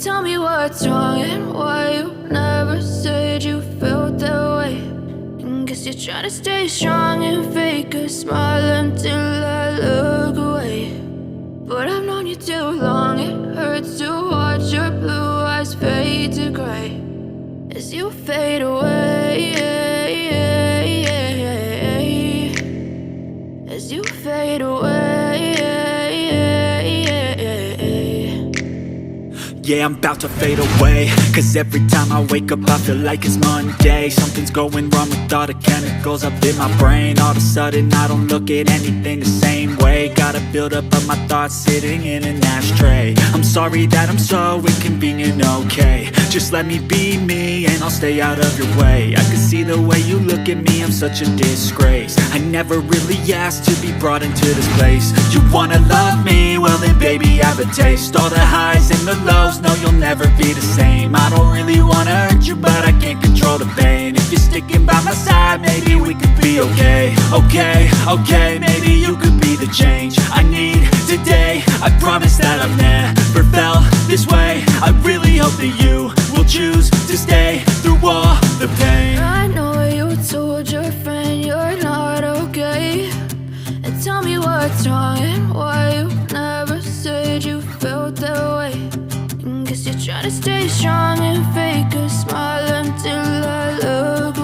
Tell me what's wrong and why you never said you felt that way. And guess you're trying to stay strong and fake a smile until I look away. But I've known you too long, it hurts to watch your blue eyes fade to gray as you fade away, as you fade away. Yeah, I'm about to fade away, cause every time I wake up I feel like it's Monday. Something's going wrong with all the chemicals up in my brain. All of a sudden I don't look at anything the same way. Gotta build up of my thoughts sitting in an ashtray. I'm sorry that I'm so inconvenient, okay. Just let me be me and I'll stay out of your way. I can see the way you look at me, I'm such a disgrace. I never really asked to be brought into this place. You wanna love me? Well then baby have a taste. All the highs and the lows, no you'll never be the same. I don't really wanna hurt you but I can't control the pain. If you're sticking by my side maybe we could be okay. Okay, maybe you could be the change I need today. I promise that I've never felt this way. I really hope that you will choose to stay through all the pain. I know you told your friend you're not okay. And tell me what's wrong and why you never said you felt that way. And guess you're trying to stay strong and fake a smile until I look